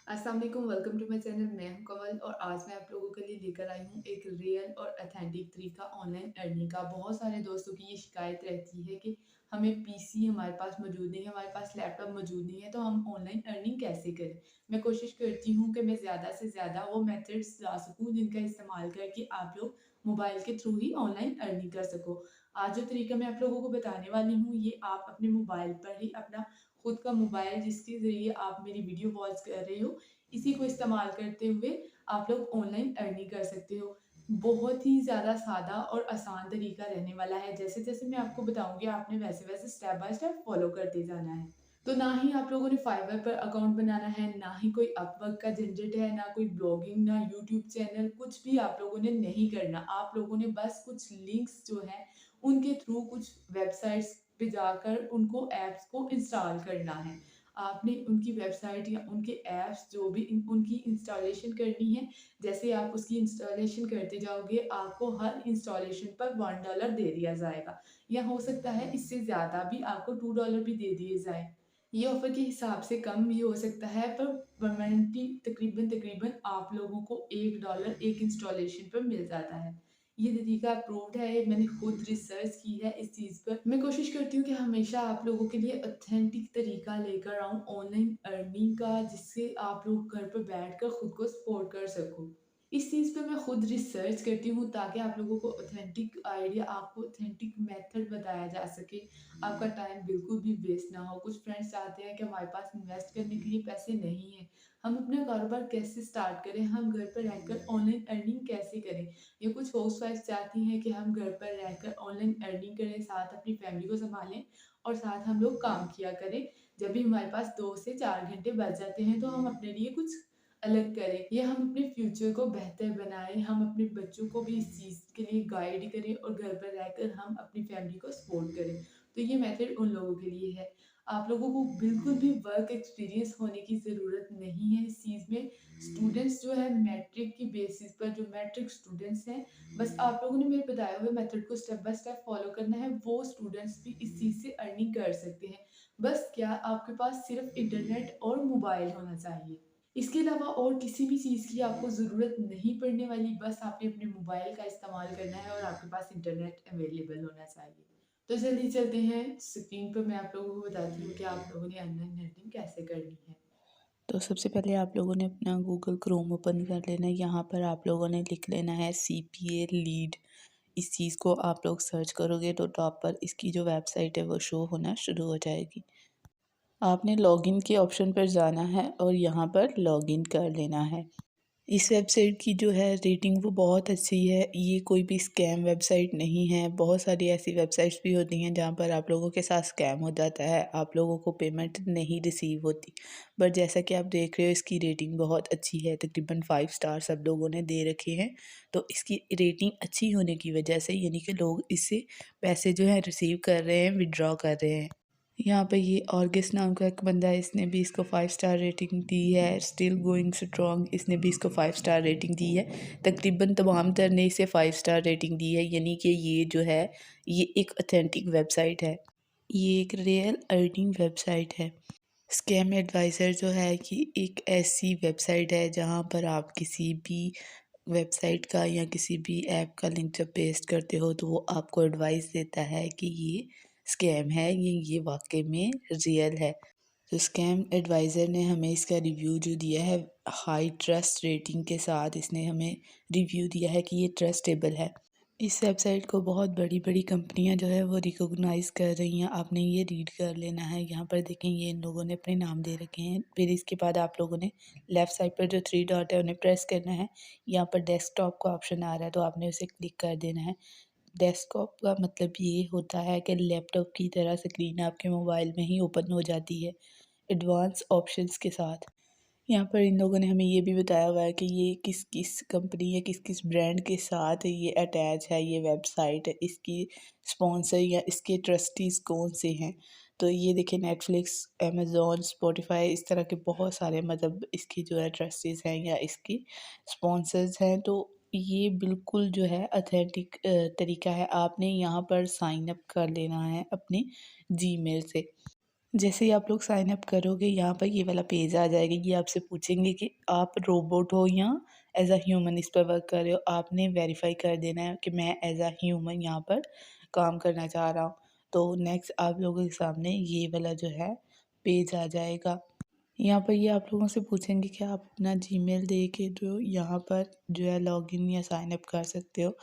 अस्सलाम वालेकुम, welcome to my channel. मैं हूं कमल और आज मैं आप लोगों के लिए लेकर आई हूं एक रियल और अथेंटिक तरीका ऑनलाइन अर्निंग का। बहुत सारे दोस्तों की ये शिकायत रहती है कि हमें पीसी हमारे पास मौजूद नहीं है, हमारे पास लैपटॉप मौजूद नहीं है, तो हम ऑनलाइन अर्निंग कैसे करें। मैं कोशिश करती हूँ कि मैं ज़्यादा से ज़्यादा वो मेथड्स ला सकूँ जिनका इस्तेमाल करके आप लोग मोबाइल के थ्रू ही ऑनलाइन अर्निंग कर सको। आज जो तरीका मैं आप लोगों को बताने वाली हूँ, ये आप अपने मोबाइल पर ही अपना खुद का मोबाइल जिसके ज़रिए आप मेरी वीडियो वॉच कर रहे हो, इसी को इस्तेमाल करते हुए आप लोग ऑनलाइन अर्निंग कर सकते हो। बहुत ही ज़्यादा सादा और आसान तरीका रहने वाला है। जैसे-जैसे मैं आपको बताऊँगी आपने वैसे-वैसे स्टेप बाय स्टेप फॉलो करते जाना है। तो ना ही आप लोगों ने फाइवर पर अकाउंट बनाना है, ना ही कोई अपवर्क का झंझट है, ना कोई ब्लॉगिंग, ना यूट्यूब चैनल, कुछ भी आप लोगों ने नहीं करना। आप लोगों ने बस कुछ लिंक्स जो हैं, उनके थ्रू कुछ वेबसाइट्स पे जाकर उनको ऐप्स को इंस्टॉल करना है। आपने उनकी वेबसाइट या उनके ऐप्स जो भी उनकी इंस्टॉलेशन करनी है। जैसे आप उसकी इंस्टॉलेशन करते जाओगे, आपको हर इंस्टॉलेशन पर $1 दे दिया जाएगा, या हो सकता है इससे ज़्यादा भी आपको $2 भी दे दिए जाए। ये ऑफर के हिसाब से कम भी हो सकता है, पर परमानेंटली तकरीबन तकरीबन आप लोगों को $1 एक इंस्टॉलेशन पर मिल जाता है। ये तरीका अप्रूव्ड है, मैंने खुद रिसर्च की है इस चीज़ पर। मैं कोशिश करती हूँ कि हमेशा आप लोगों के लिए ऑथेंटिक तरीका लेकर आऊँ ऑनलाइन अर्निंग का, जिससे आप लोग घर पर बैठकर खुद को सपोर्ट कर सको। इस चीज़ पे मैं खुद रिसर्च करती हूँ ताकि आप लोगों को ऑथेंटिक आइडिया, आपको ऑथेंटिक मेथड बताया जा सके, आपका टाइम बिल्कुल भी वेस्ट ना हो। कुछ फ्रेंड्स चाहते हैं कि हमारे पास इन्वेस्ट करने के लिए पैसे नहीं हैं, हम अपना कारोबार कैसे स्टार्ट करें, हम घर पर रहकर ऑनलाइन अर्निंग कैसे करें। या कुछ हाउसवाइफ चाहती हैं कि हम घर पर रहकर ऑनलाइन अर्निंग करें, साथ अपनी फैमिली को सँभालें और साथ हम लोग काम किया करें। जब भी हमारे पास 2 से 4 घंटे बच जाते हैं, तो हम अपने लिए कुछ अलग करें, या हम अपने फ्यूचर को बेहतर बनाएँ, हम अपने बच्चों को भी इस चीज़ के लिए गाइड करें और घर पर रहकर हम अपनी फैमिली को सपोर्ट करें। तो ये मेथड उन लोगों के लिए है। आप लोगों को बिल्कुल भी वर्क एक्सपीरियंस होने की ज़रूरत नहीं है इस चीज़ में। स्टूडेंट्स जो है मैट्रिक की बेसिस पर, जो मैट्रिक स्टूडेंट्स हैं, बस आप लोगों ने मेरे बताए हुए मेथड को स्टेप बाय स्टेप फॉलो करना है, वो स्टूडेंट्स भी इस चीज़ से अर्निंग कर सकते हैं। बस क्या आपके पास सिर्फ इंटरनेट और मोबाइल होना चाहिए। इसके अलावा और किसी भी चीज़ की आपको ज़रूरत नहीं पड़ने वाली, बस आपने अपने मोबाइल का इस्तेमाल करना है और आपके पास इंटरनेट अवेलेबल होना चाहिए। तो जल्दी चलते हैं स्क्रीन पर, मैं आप लोगों को बताती हूँ कि आप लोगों ने ऑनलाइन अर्निंग कैसे करनी है। तो सबसे पहले आप लोगों ने अपना गूगल क्रोम ओपन कर लेना है। यहाँ पर आप लोगों ने लिख लेना है सीपीए लीड। इस चीज़ को आप लोग सर्च करोगे तो टॉप पर इसकी जो वेबसाइट है वो शो होना शुरू हो जाएगी। आपने लॉगिन के ऑप्शन पर जाना है और यहाँ पर लॉगिन कर लेना है। इस वेबसाइट की जो है रेटिंग वो बहुत अच्छी है। ये कोई भी स्कैम वेबसाइट नहीं है। बहुत सारी ऐसी वेबसाइट्स भी होती हैं जहाँ पर आप लोगों के साथ स्कैम हो जाता है, आप लोगों को पेमेंट नहीं रिसीव होती। बट जैसा कि आप देख रहे हो इसकी रेटिंग बहुत अच्छी है, तकरीबन 5 स्टार सब लोगों ने दे रखे हैं। तो इसकी रेटिंग अच्छी होने की वजह से यानी कि लोग इससे पैसे जो है रिसीव कर रहे हैं, विथड्रॉ कर रहे हैं। यहाँ पे ये ऑर्गिस नाम का एक बंदा है, इसने भी इसको 5 स्टार रेटिंग दी है। स्टिल गोइंग स्ट्रॉन्ग, इसने भी इसको 5 स्टार रेटिंग दी है। तकरीबन तमाम तर ने इसे 5 स्टार रेटिंग दी है, यानी कि ये जो है ये एक ऑथेंटिक वेबसाइट है। ये एक रियल अर्निंग वेबसाइट है। स्कैम एडवाइज़र जो है कि एक ऐसी वेबसाइट है जहाँ पर आप किसी भी वेबसाइट का या किसी भी ऐप का लिंक जब पेस्ट करते हो तो वो आपको एडवाइस देता है कि ये स्कैम है, ये वाक़ई में रियल है। तो स्कैम एडवाइज़र ने हमें इसका रिव्यू जो दिया है हाई ट्रस्ट रेटिंग के साथ, इसने हमें रिव्यू दिया है कि ये ट्रस्टेबल है। इस वेबसाइट को बहुत बड़ी-बड़ी कंपनियां जो है वो रिकॉग्नाइज़ कर रही हैं। आपने ये रीड कर लेना है। यहाँ पर देखें ये इन लोगों ने अपने नाम दे रखे हैं। फिर इसके बाद आप लोगों ने लेफ़्ट साइड पर जो 3 डॉट है उन्हें प्रेस करना है। यहाँ पर डेस्कटॉप का ऑप्शन आ रहा है तो आपने उसे क्लिक कर देना है। डेस्कटॉप का मतलब ये होता है कि लैपटॉप की तरह स्क्रीन आपके मोबाइल में ही ओपन हो जाती है, एडवांस ऑप्शंस के साथ। यहाँ पर इन लोगों ने हमें ये भी बताया हुआ है कि ये किस-किस कंपनी या किस-किस ब्रांड के साथ ये अटैच है, ये वेबसाइट, इसकी स्पॉन्सर या इसके ट्रस्टीज़ कौन से हैं। तो ये देखिए नेटफ्लिक्स, अमेज़न, स्पॉटिफ़ाई इस तरह के बहुत सारे मतलब इसकी जो है ट्रस्टीज़ हैं या इसकी स्पॉन्सर्स हैं। तो ये बिल्कुल जो है ऑथेंटिक तरीका है। आपने यहाँ पर साइन अप कर लेना है अपने जीमेल से। जैसे ही आप लोग साइन अप करोगे यहाँ पर ये वाला पेज आ जाएगा। ये आपसे पूछेंगे कि आप रोबोट हो या एज़ अ ह्यूमन इस पर वर्क कर रहे हो। आपने वेरीफ़ाई कर देना है कि मैं एज़ अ ह्यूमन यहाँ पर काम करना चाह रहा हूँ। तो नेक्स्ट आप लोगों के सामने ये वाला जो है पेज आ जाएगा। यहाँ पर ये आप लोगों से पूछेंगे कि आप अपना जीमेल दे के जो यहाँ पर जो है लॉगिन या साइन अप कर सकते हो।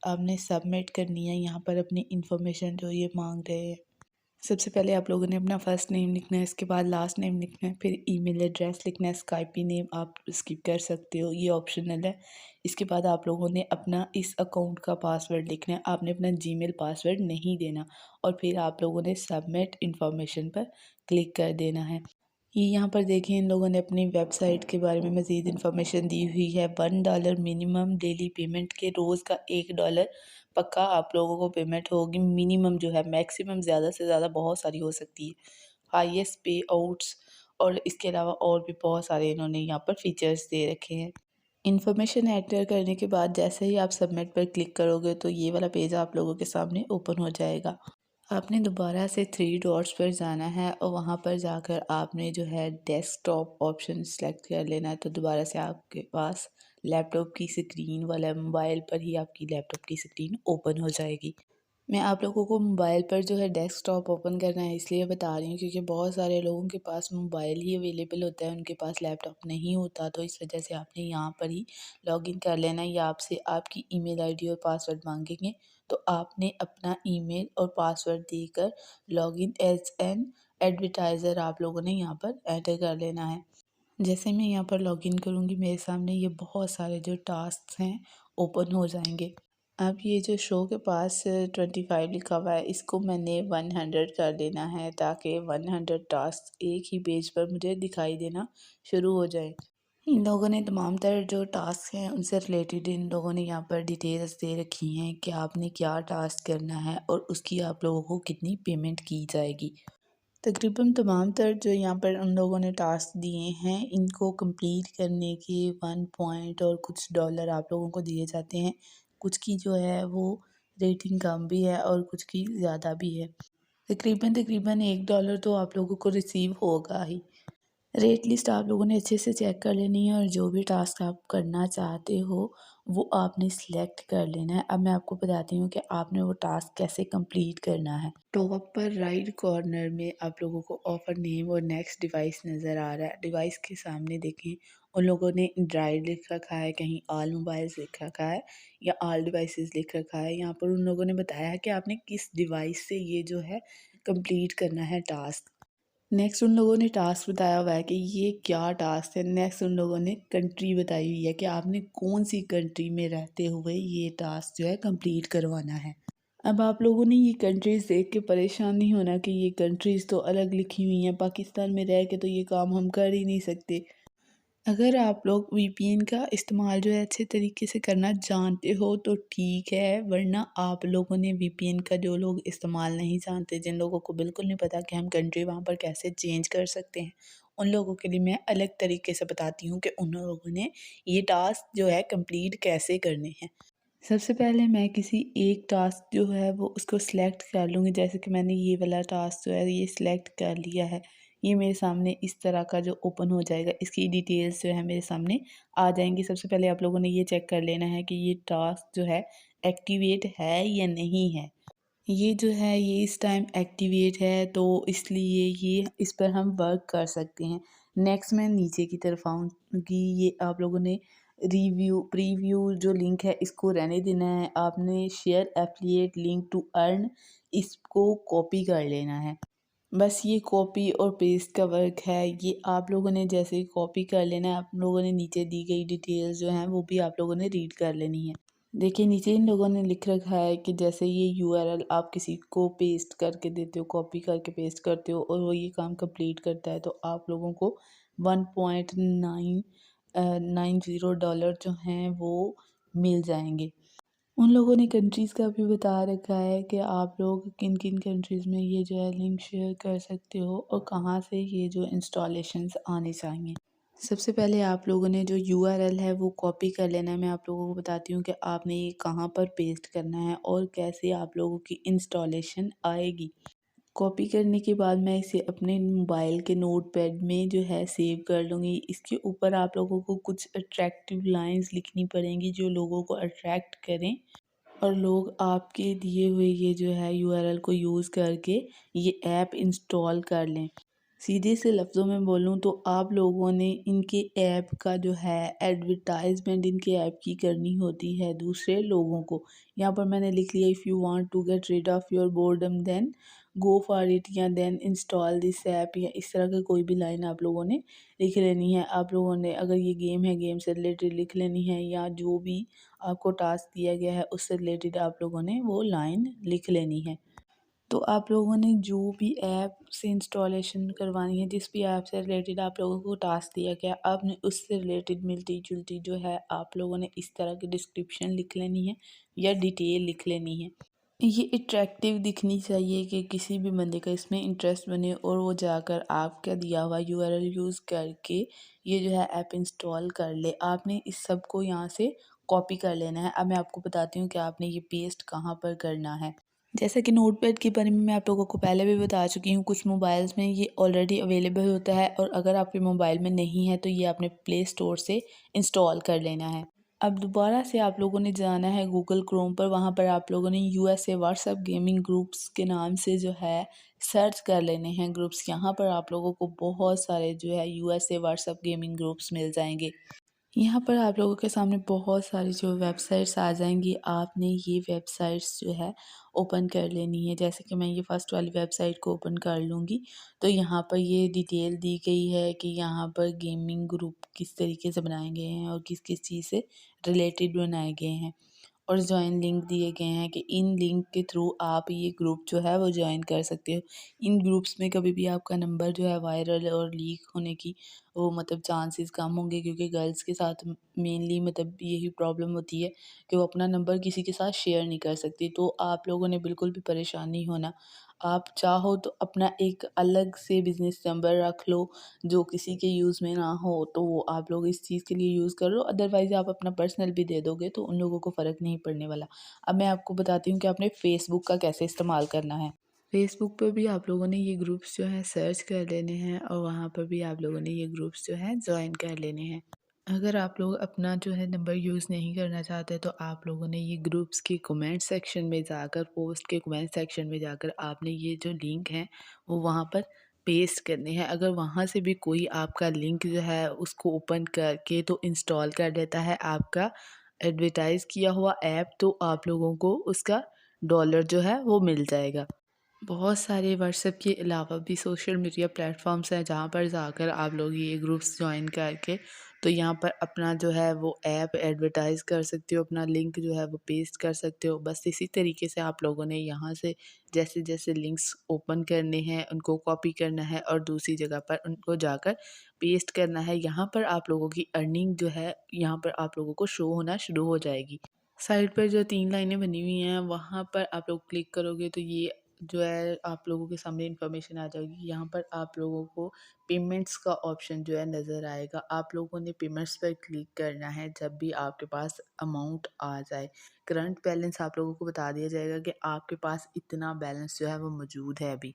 आपने सबमिट करनी है यहाँ पर अपनी इन्फॉर्मेशन जो ये मांग रहे हैं। सबसे पहले आप लोगों ने अपना फर्स्ट नेम लिखना है, इसके बाद लास्ट नेम लिखना है, फिर ईमेल एड्रेस लिखना है। स्काइपी नेम आप स्किप कर सकते हो, ये ऑप्शनल है। इसके बाद आप लोगों ने अपना इस अकाउंट का पासवर्ड लिखना है। आपने अपना जीमेल पासवर्ड नहीं देना और फिर आप लोगों ने सबमिट इन्फॉर्मेशन पर क्लिक कर देना है। ये यहाँ पर देखिए इन लोगों ने अपनी वेबसाइट के बारे में मज़ीद इन्फॉर्मेशन दी हुई है। $1 मिनिमम डेली पेमेंट के रोज़ का $1 पक्का आप लोगों को पेमेंट होगी। मिनिमम जो है, मैक्सिमम ज़्यादा से ज़्यादा बहुत सारी हो सकती है। हाईएस्ट पे आउट्स और इसके अलावा और भी बहुत सारे इन्होंने यहाँ पर फीचर्स दे रखे हैं। इन्फॉर्मेशन एंटर करने के बाद जैसे ही आप सबमिट पर क्लिक करोगे तो ये वाला पेज आप लोगों के सामने ओपन हो जाएगा। आपने दोबारा से थ्री डॉट्स पर जाना है और वहाँ पर जाकर आपने जो है डेस्कटॉप ऑप्शन सेलेक्ट कर लेना है। तो दोबारा से आपके पास लैपटॉप की स्क्रीन वाला मोबाइल पर ही आपकी लैपटॉप की स्क्रीन ओपन हो जाएगी। मैं आप लोगों को मोबाइल पर जो है डेस्कटॉप ओपन करना है इसलिए बता रही हूँ क्योंकि बहुत सारे लोगों के पास मोबाइल ही अवेलेबल होता है, उनके पास लैपटॉप नहीं होता। तो इस वजह से आपने यहाँ पर ही लॉगिन कर लेना है या आपसे आपकी ईमेल आईडी और पासवर्ड मांगेंगे। तो आपने अपना ईमेल और पासवर्ड देकर लॉगिन एज एन एडवर्टाइज़र आप लोगों ने यहाँ पर एंटर कर लेना है। जैसे मैं यहाँ पर लॉगिन करूँगी मेरे सामने ये बहुत सारे जो टास्क हैं ओपन हो जाएंगे। अब ये जो शो के पास 25 लिखा हुआ है इसको मैंने 100 कर देना है ताकि 100 टास्क एक ही पेज पर मुझे दिखाई देना शुरू हो जाए। इन लोगों ने तमाम तर जो टास्क हैं उनसे रिलेटेड इन लोगों ने यहाँ पर डिटेल्स दे रखी हैं कि आपने क्या टास्क करना है और उसकी आप लोगों को कितनी पेमेंट की जाएगी। तकरीबन तमाम तर जो यहाँ पर उन लोगों ने टास्क दिए हैं इनको कंप्लीट करने के 1 पॉइंट और कुछ डॉलर आप लोगों को दिए जाते हैं। कुछ की जो है वो रेटिंग कम भी है और कुछ की ज़्यादा भी है। तकरीबन तकरीबन $1 तो आप लोगों को रिसीव होगा ही। रेट लिस्ट आप लोगों ने अच्छे से चेक कर लेनी है और जो भी टास्क आप करना चाहते हो वो आपने सिलेक्ट कर लेना है। अब मैं आपको बताती हूँ कि आपने वो टास्क कैसे कंप्लीट करना है। टॉप पर राइट कॉर्नर में आप लोगों को ऑफर नेम और नेक्स्ट डिवाइस नज़र आ रहा है। डिवाइस के सामने देखें उन लोगों ने एंड्रॉयड लिख रखा है, कहीं ऑल मोबाइल्स लिख रखा है या ऑल डिवाइसेस लिख रखा है। यहाँ पर उन लोगों ने बताया है कि आपने किस डिवाइस से ये जो है कंप्लीट करना है टास्क। नेक्स्ट उन लोगों ने टास्क बताया हुआ है कि ये क्या टास्क है। नेक्स्ट उन लोगों ने कंट्री बताई हुई है कि आपने कौन सी कंट्री में रहते हुए ये टास्क जो है कंप्लीट करवाना है। अब आप लोगों ने ये कंट्रीज़ देख के परेशान नहीं होना कि ये कंट्रीज़ तो अलग लिखी हुई हैं, पाकिस्तान में रह के तो ये काम हम कर ही नहीं सकते। अगर आप लोग वीपीएन का इस्तेमाल जो है अच्छे तरीके से करना जानते हो तो ठीक है, वरना आप लोगों ने वीपीएन का जो लोग इस्तेमाल नहीं जानते, जिन लोगों को बिल्कुल नहीं पता कि हम कंट्री वहाँ पर कैसे चेंज कर सकते हैं, उन लोगों के लिए मैं अलग तरीके से बताती हूँ कि उन लोगों ने ये टास्क जो है कंप्लीट कैसे करने हैं। सबसे पहले मैं किसी एक टास्क जो है वो उसको सिलेक्ट कर लूँगी। जैसे कि मैंने ये वाला टास्क जो है ये सिलेक्ट कर लिया है। ये मेरे सामने इस तरह का जो ओपन हो जाएगा, इसकी डिटेल्स जो है मेरे सामने आ जाएँगी। सबसे पहले आप लोगों ने ये चेक कर लेना है कि ये टास्क जो है एक्टिवेट है या नहीं है। ये जो है ये इस टाइम एक्टिवेट है तो इसलिए ये इस पर हम वर्क कर सकते हैं। नेक्स्ट मैं नीचे की तरफ आऊँगी। ये आप लोगों ने प्रीव्यू जो लिंक है इसको रहने देना है। आपने share affiliate link to earn इसको कॉपी कर लेना है। बस ये कॉपी और पेस्ट का वर्क है। ये आप लोगों ने जैसे ही कॉपी कर लेना है, आप लोगों ने नीचे दी गई डिटेल्स जो हैं वो भी आप लोगों ने रीड कर लेनी है। देखिए नीचे इन लोगों ने लिख रखा है कि जैसे ये यूआरएल आप किसी को पेस्ट करके देते हो, कॉपी करके पेस्ट करते हो और वो ये काम कंप्लीट करता है तो आप लोगों को 1.90 डॉलर जो हैं वो मिल जाएंगे। उन लोगों ने कंट्रीज़ का भी बता रखा है कि आप लोग किन किन कंट्रीज़ में ये जो है लिंक शेयर कर सकते हो और कहाँ से ये जो इंस्टॉलेशंस आने चाहिए। सबसे पहले आप लोगों ने जो यूआरएल है वो कॉपी कर लेना है। मैं आप लोगों को बताती हूँ कि आपने ये कहाँ पर पेस्ट करना है और कैसे आप लोगों की इंस्टॉलेशन आएगी। कॉपी करने के बाद मैं इसे अपने मोबाइल के नोटपैड में जो है सेव कर लूँगी। इसके ऊपर आप लोगों को कुछ अट्रैक्टिव लाइन्स लिखनी पड़ेंगी जो लोगों को अट्रैक्ट करें और लोग आपके दिए हुए ये जो है यूआरएल को यूज़ करके ये ऐप इंस्टॉल कर लें। सीधे से लफ्ज़ों में बोलूँ तो आप लोगों ने इनके ऐप का जो है एडवर्टाइज़मेंट इनके ऐप की करनी होती है दूसरे लोगों को। यहाँ पर मैंने लिख लिया, if you want to get rid of your boredom then go for it या देन इंस्टॉल दिस ऐप, या इस तरह का कोई भी लाइन आप लोगों ने लिख लेनी है। आप लोगों ने अगर ये गेम है, गेम से रिलेटेड लिख लेनी है, या जो भी आपको टास्क दिया गया है उससे रिलेटेड आप लोगों ने वो लाइन लिख लेनी है। तो आप लोगों ने जो भी ऐप से इंस्टॉलेशन करवानी है, जिस भी ऐप से रिलेटेड आप लोगों को टास्क दिया गया, आपने उससे रिलेटेड मिलती-जुलती जो है आप लोगों ने इस तरह की डिस्क्रिप्शन लिख लेनी है या डिटेल लिख लेनी है। ये अट्रैक्टिव दिखनी चाहिए कि किसी भी बंदे का इसमें इंटरेस्ट बने और वो जाकर आपका दिया हुआ यूआरएल यूज़ करके ये जो है ऐप इंस्टॉल कर ले। आपने इस सब को यहाँ से कॉपी कर लेना है। अब मैं आपको बताती हूँ कि आपने ये पेस्ट कहाँ पर करना है। जैसा कि नोटपैड के बारे में मैं आप लोगों को पहले भी बता चुकी हूँ, कुछ मोबाइल्स में ये ऑलरेडी अवेलेबल होता है और अगर आपके मोबाइल में नहीं है तो ये आपने प्ले स्टोर से इंस्टॉल कर लेना है। अब दोबारा से आप लोगों ने जाना है गूगल क्रोम पर, वहाँ पर आप लोगों ने यूएसए व्हाट्सएप गेमिंग ग्रुप्स के नाम से जो है सर्च कर लेने हैं ग्रुप्स। यहाँ पर आप लोगों को बहुत सारे जो है यूएसए व्हाट्सएप गेमिंग ग्रुप्स मिल जाएंगे। यहाँ पर आप लोगों के सामने बहुत सारी जो वेबसाइट्स आ जाएंगी, आपने ये वेबसाइट्स जो है ओपन कर लेनी है। जैसे कि मैं ये फर्स्ट वाली वेबसाइट को ओपन कर लूँगी तो यहाँ पर ये डिटेल दी गई है कि यहाँ पर गेमिंग ग्रुप किस तरीके से बनाए गए हैं और किस किस चीज़ से रिलेटेड बनाए गए हैं, और जॉइन लिंक दिए गए हैं कि इन लिंक के थ्रू आप ये ग्रुप जो है वो जॉइन कर सकते हो। इन ग्रुप्स में कभी भी आपका नंबर जो है वायरल और लीक होने की वो मतलब चांसेस कम होंगे, क्योंकि गर्ल्स के साथ मेनली मतलब यही प्रॉब्लम होती है कि वो अपना नंबर किसी के साथ शेयर नहीं कर सकती। तो आप लोगों ने बिल्कुल भी परेशान नहीं होना। आप चाहो तो अपना एक अलग से बिज़नेस नंबर रख लो जो किसी के यूज़ में ना हो, तो वो आप लोग इस चीज़ के लिए यूज़ कर लो। अदरवाइज़ आप अपना पर्सनल भी दे दोगे तो उन लोगों को फ़र्क नहीं पड़ने वाला। अब मैं आपको बताती हूँ कि आपने फ़ेसबुक का कैसे इस्तेमाल करना है। फ़ेसबुक पर भी आप लोगों ने ये ग्रुप्स जो हैं सर्च कर लेने हैं और वहाँ पर भी आप लोगों ने ये ग्रुप्स जो हैं जॉइन कर लेने हैं। अगर आप लोग अपना जो है नंबर यूज़ नहीं करना चाहते तो आप लोगों ने ये ग्रुप्स के कमेंट सेक्शन में जाकर, पोस्ट के कमेंट सेक्शन में जाकर आपने ये जो लिंक हैं वो वहाँ पर पेस्ट करने हैं। अगर वहाँ से भी कोई आपका लिंक जो है उसको ओपन करके तो इंस्टॉल कर लेता है आपका एडवर्टाइज़ किया हुआ ऐप, तो आप लोगों को उसका डॉलर जो है वो मिल जाएगा। बहुत सारे व्हाट्सएप के अलावा भी सोशल मीडिया प्लेटफॉर्म्स हैं जहाँ पर जाकर आप लोग ये ग्रुप्स ज्वाइन करके तो यहाँ पर अपना जो है वो ऐप एडवर्टाइज़ कर सकते हो, अपना लिंक जो है वो पेस्ट कर सकते हो। बस इसी तरीके से आप लोगों ने यहाँ से जैसे जैसे लिंक्स ओपन करने हैं उनको कॉपी करना है और दूसरी जगह पर उनको जाकर पेस्ट करना है। यहाँ पर आप लोगों की अर्निंग जो है यहाँ पर आप लोगों को शो होना शुरू हो जाएगी। साइड पर जो 3 लाइनें बनी हुई हैं वहाँ पर आप लोग क्लिक करोगे तो ये जो है आप लोगों के सामने इन्फॉर्मेशन आ जाएगी। यहाँ पर आप लोगों को पेमेंट्स का ऑप्शन जो है नज़र आएगा। आप लोगों ने पेमेंट्स पर क्लिक करना है जब भी आपके पास अमाउंट आ जाए। करंट बैलेंस आप लोगों को बता दिया जाएगा कि आपके पास इतना बैलेंस जो है वो मौजूद है अभी।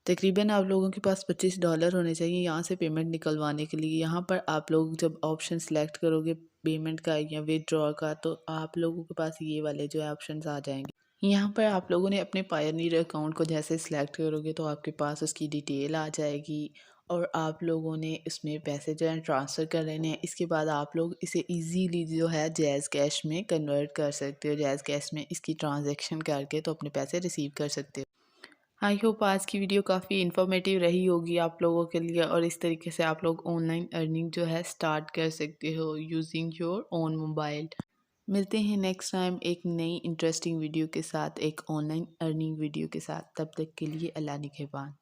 तकरीबन आप लोगों के पास $25 होने चाहिए यहाँ से पेमेंट निकलवाने के लिए। यहाँ पर आप लोग जब ऑप्शन सेलेक्ट करोगे पेमेंट का या विथड्रॉ का तो आप लोगों के पास ये वाले जो है ऑप्शंस आ जाएंगे। यहाँ पर आप लोगों ने अपने पायनियर अकाउंट को जैसे सिलेक्ट करोगे तो आपके पास उसकी डिटेल आ जाएगी और आप लोगों ने इसमें पैसे जो है ट्रांसफ़र कर लेने हैं। इसके बाद आप लोग इसे इजीली जो है जैज़ कैश में कन्वर्ट कर सकते हो। जैज़ कैश में इसकी ट्रांजैक्शन करके तो अपने पैसे रिसीव कर सकते हो। आई होप आज की वीडियो काफ़ी इन्फॉर्मेटिव रही होगी आप लोगों के लिए और इस तरीके से आप लोग ऑनलाइन अर्निंग जो है स्टार्ट कर सकते हो यूजिंग योर ओन मोबाइल। मिलते हैं नेक्स्ट टाइम एक नई इंटरेस्टिंग वीडियो के साथ, एक ऑनलाइन अर्निंग वीडियो के साथ। तब तक के लिए अल्लाह निगहबान।